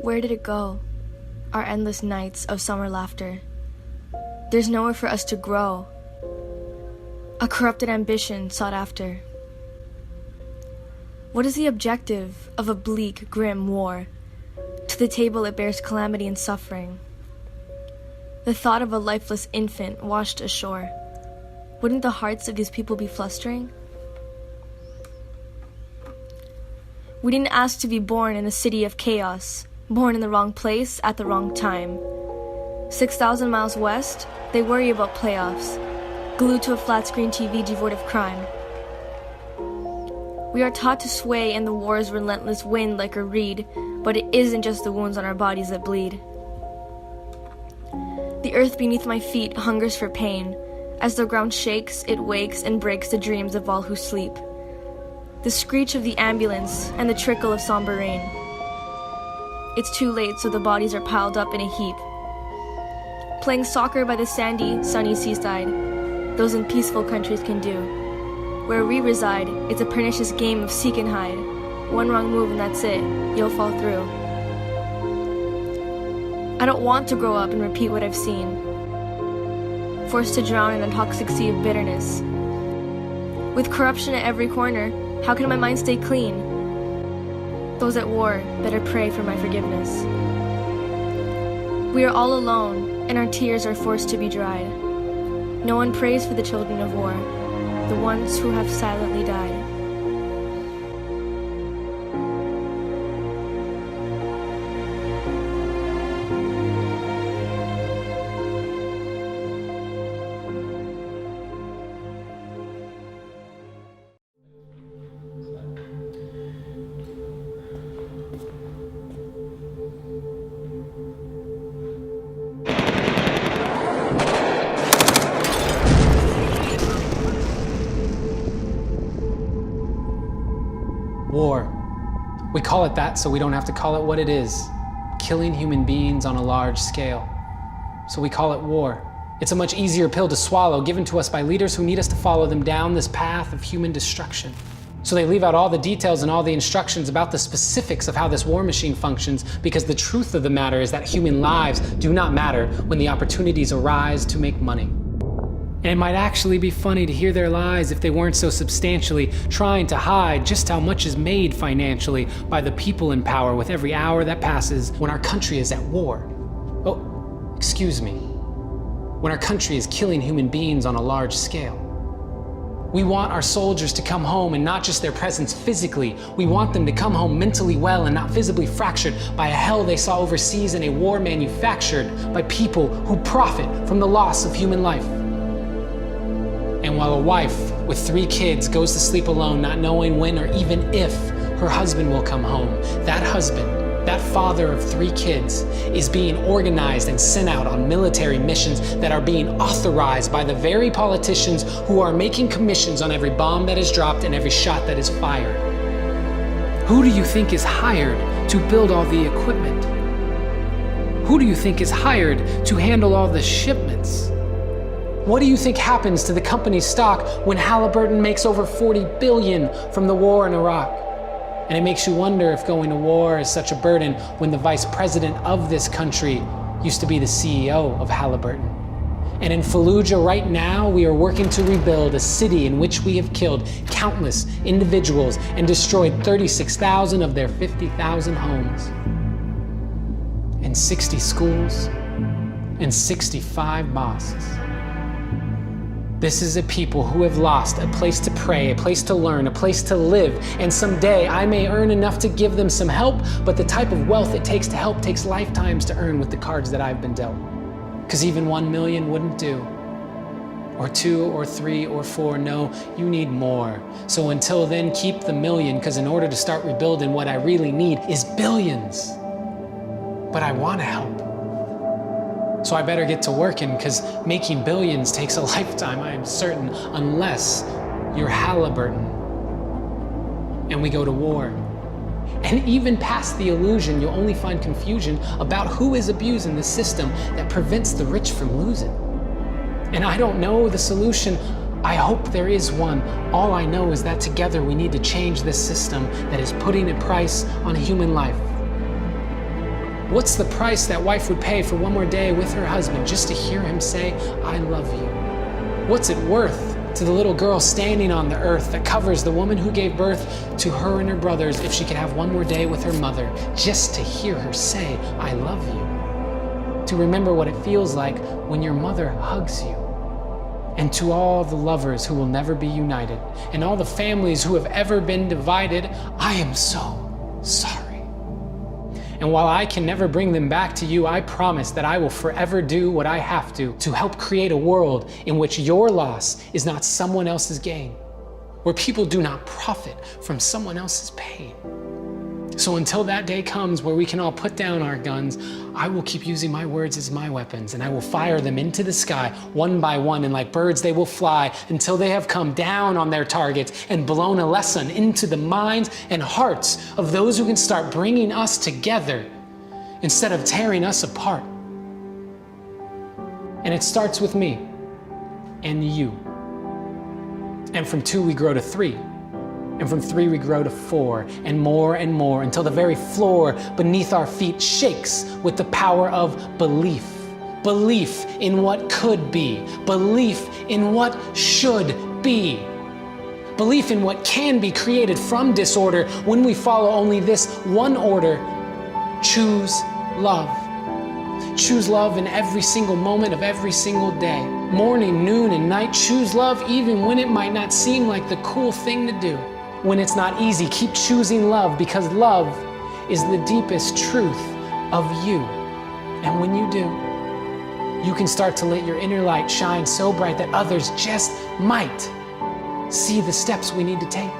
Where did it go? Our endless nights of summer laughter. There's nowhere for us to grow. A corrupted ambition sought after. What is the objective of a bleak, grim war? To the table it bears calamity and suffering. The thought of a lifeless infant washed ashore. Wouldn't the hearts of these people be flustering? We didn't ask to be born in a city of chaos, born in the wrong place at the wrong time. 6,000 miles west, they worry about playoffs, glued to a flat-screen TV devoid of crime. We are taught to sway in the war's relentless wind like a reed, but it isn't just the wounds on our bodies that bleed. The earth beneath my feet hungers for pain. As the ground shakes, it wakes and breaks the dreams of all who sleep. The screech of the ambulance and the trickle of somber rain. It's too late, so the bodies are piled up in a heap. Playing soccer by the sandy, sunny seaside, those in peaceful countries can do. Where we reside, it's a pernicious game of seek and hide. One wrong move and that's it, you'll fall through. I don't want to grow up and repeat what I've seen. Forced to drown in a toxic sea of bitterness. With corruption at every corner, how can my mind stay clean? Those at war better pray for my forgiveness. We are all alone, and our tears are forced to be dried. No one prays for the children of war, the ones who have silently died. War. We call it that so we don't have to call it what it is. Killing human beings on a large scale. So we call it war. It's a much easier pill to swallow, given to us by leaders who need us to follow them down this path of human destruction. So they leave out all the details and all the instructions about the specifics of how this war machine functions, because the truth of the matter is that human lives do not matter when the opportunities arise to make money. And it might actually be funny to hear their lies if they weren't so substantially trying to hide just how much is made financially by the people in power with every hour that passes when our country is at war. Oh, excuse me. When our country is killing human beings on a large scale. We want our soldiers to come home, and not just their presence physically. We want them to come home mentally well and not visibly fractured by a hell they saw overseas in a war manufactured by people who profit from the loss of human life. And while a wife with 3 kids goes to sleep alone, not knowing when or even if her husband will come home, that husband, that father of 3 kids, is being organized and sent out on military missions that are being authorized by the very politicians who are making commissions on every bomb that is dropped and every shot that is fired. Who do you think is hired to build all the equipment? Who do you think is hired to handle all the shipments? What do you think happens to the company's stock when Halliburton makes over $40 billion from the war in Iraq? And it makes you wonder if going to war is such a burden when the vice president of this country used to be the CEO of Halliburton. And in Fallujah right now, we are working to rebuild a city in which we have killed countless individuals and destroyed 36,000 of their 50,000 homes. And 60 schools and 65 mosques. This is a people who have lost a place to pray, a place to learn, a place to live, and someday I may earn enough to give them some help, but the type of wealth it takes to help takes lifetimes to earn with the cards that I've been dealt. Because even 1 million wouldn't do. Or 2 or 3 or 4, no, you need more. So until then, keep the million, because in order to start rebuilding, what I really need is billions. But I want to help. So I better get to working, because making billions takes a lifetime, I am certain, unless you're Halliburton and we go to war. And even past the illusion, you'll only find confusion about who is abusing the system that prevents the rich from losing. And I don't know the solution, I hope there is one. All I know is that together we need to change this system that is putting a price on human life. What's the price that wife would pay for one more day with her husband just to hear him say, "I love you"? What's it worth to the little girl standing on the earth that covers the woman who gave birth to her and her brothers if she could have one more day with her mother just to hear her say, "I love you"? To remember what it feels like when your mother hugs you. And to all the lovers who will never be united, and all the families who have ever been divided, I am so sorry. And while I can never bring them back to you, I promise that I will forever do what I have to help create a world in which your loss is not someone else's gain, where people do not profit from someone else's pain. So until that day comes where we can all put down our guns, I will keep using my words as my weapons, and I will fire them into the sky one by one, and like birds they will fly until they have come down on their targets and blown a lesson into the minds and hearts of those who can start bringing us together instead of tearing us apart. And it starts with me and you. And from 2 we grow to 3. And from 3 we grow to 4, and more until the very floor beneath our feet shakes with the power of belief. Belief in what could be. Belief in what should be. Belief in what can be created from disorder when we follow only this one order: choose love. Choose love in every single moment of every single day. Morning, noon, and night, choose love even when it might not seem like the cool thing to do. When it's not easy, keep choosing love, because love is the deepest truth of you. And when you do, you can start to let your inner light shine so bright that others just might see the steps we need to take.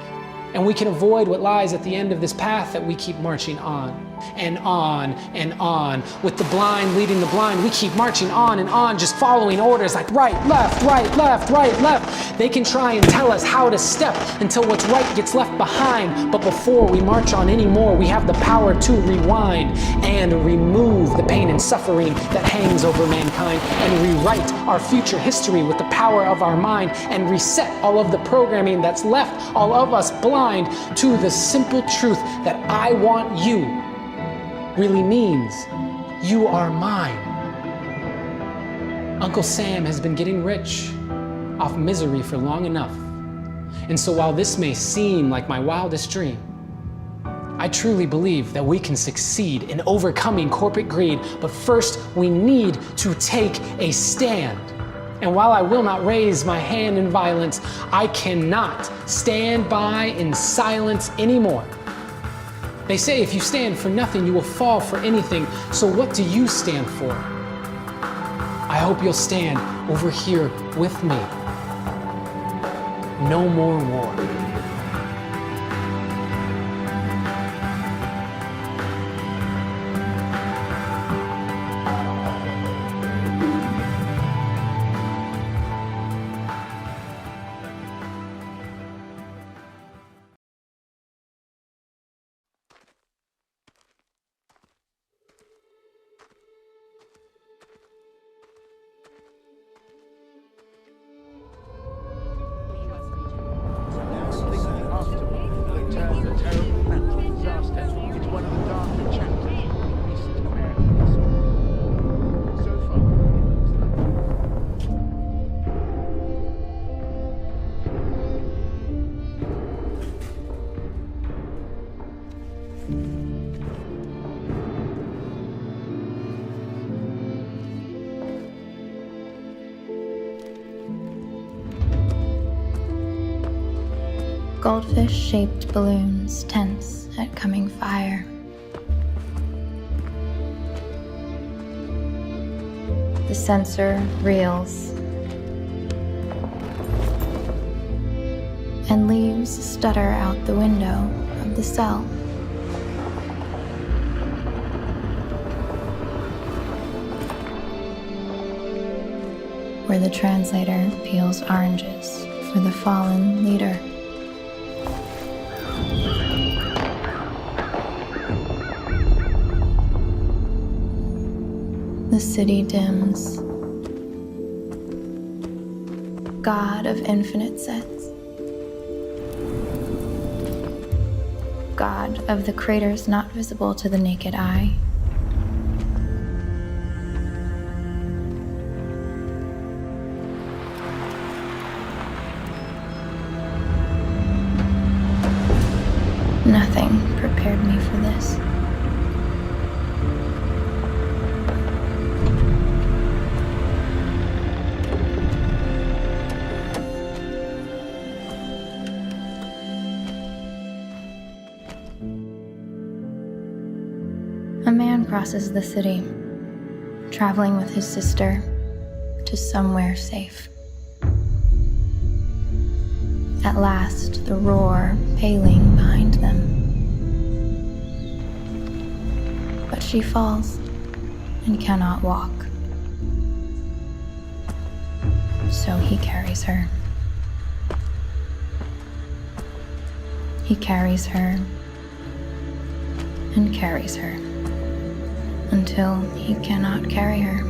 And we can avoid what lies at the end of this path that we keep marching on and on and on. With the blind leading the blind, we keep marching on and on, just following orders like right, left, right, left, right, left. They can try and tell us how to step until what's right gets left behind. But before we march on anymore, we have the power to rewind and remove the pain and suffering that hangs over mankind, and rewrite our future history with the power of our mind, and reset all of the programming that's left all of us blind to the simple truth that I want you really means you are mine. Uncle Sam has been getting rich off misery for long enough. And so while this may seem like my wildest dream, I truly believe that we can succeed in overcoming corporate greed, but first we need to take a stand. And while I will not raise my hand in violence, I cannot stand by in silence anymore. They say if you stand for nothing, you will fall for anything. So what do you stand for? I hope you'll stand over here with me. No more war. Goldfish-shaped balloons tense at coming fire. The sensor reels, and leaves stutter out the window of the cell. Where the translator peels oranges for the fallen leader. The city dims. God of infinite sets, God of the craters not visible to the naked eye. Nothing prepared me for this. A man crosses the city, traveling with his sister to somewhere safe. At last, the roar paling behind them. But she falls and cannot walk. So he carries her. He carries her and carries her until he cannot carry her.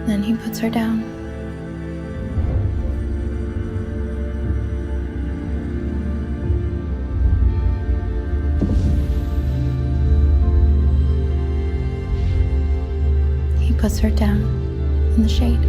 Then he puts her down. He puts her down in the shade.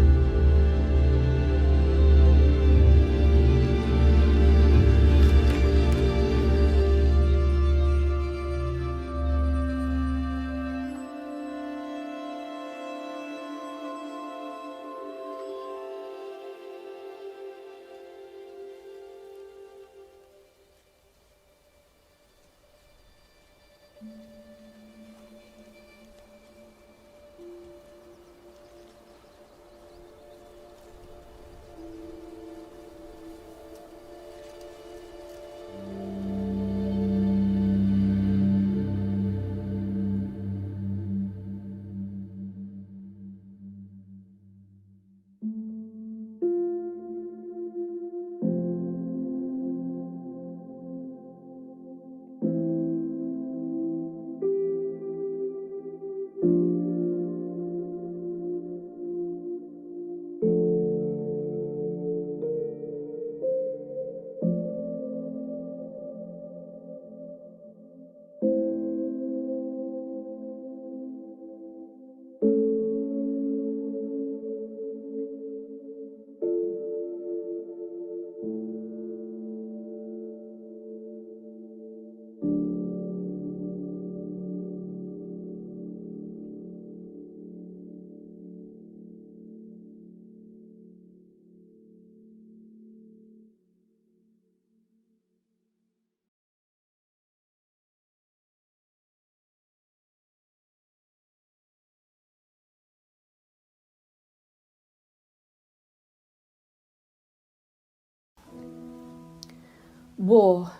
War.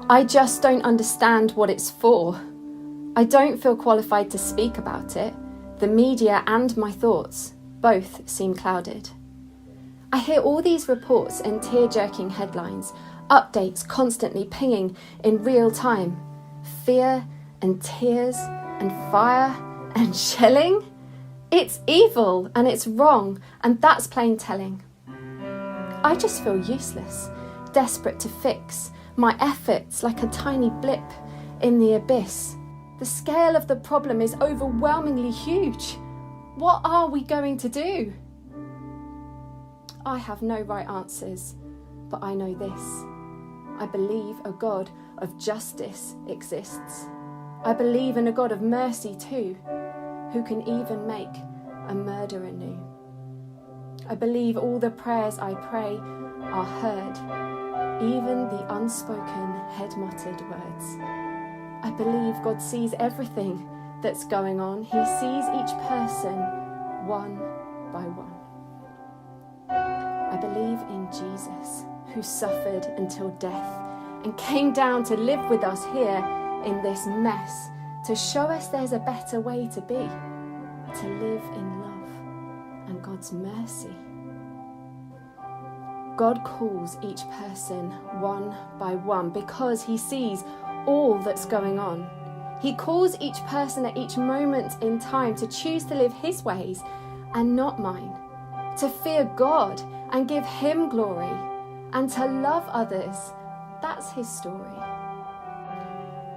I just don't understand what it's for. I don't feel qualified to speak about it. The media and my thoughts both seem clouded. I hear all these reports and tear-jerking headlines, updates constantly pinging in real time. Fear and tears and fire and shelling. It's evil and it's wrong, and that's plain telling. I just feel useless, desperate to fix my efforts like a tiny blip in the abyss. The scale of the problem is overwhelmingly huge. What are we going to do? I have no right answers, but I know this. I believe a God of justice exists. I believe in a God of mercy too, who can even make a murderer new. I believe all the prayers I pray are heard, even the unspoken head-muttered words. I believe God sees everything that's going on. He sees each person one by one. I believe in Jesus, who suffered until death and came down to live with us here in this mess to show us there's a better way to be, to live in love and God's mercy. God calls each person one by one because he sees all that's going on. He calls each person at each moment in time to choose to live his ways and not mine, to fear God and give him glory, and to love others. That's his story.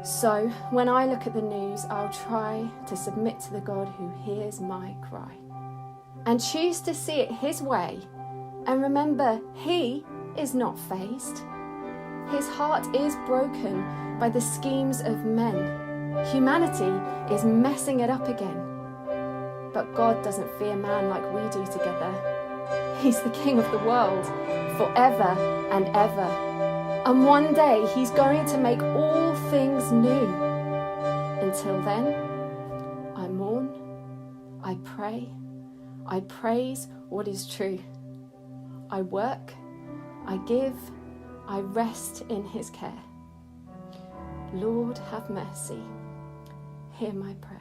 So when I look at the news, I'll try to submit to the God who hears my cry and choose to see it his way, and remember he is not fazed. His heart is broken by the schemes of men. Humanity is messing it up again. But God doesn't fear man like we do together. He's the King of the world, forever and ever. And one day he's going to make all things new. Until then, I mourn, I pray, I praise what is true. I work, I give, I rest in his care. Lord, have mercy. Hear my prayer.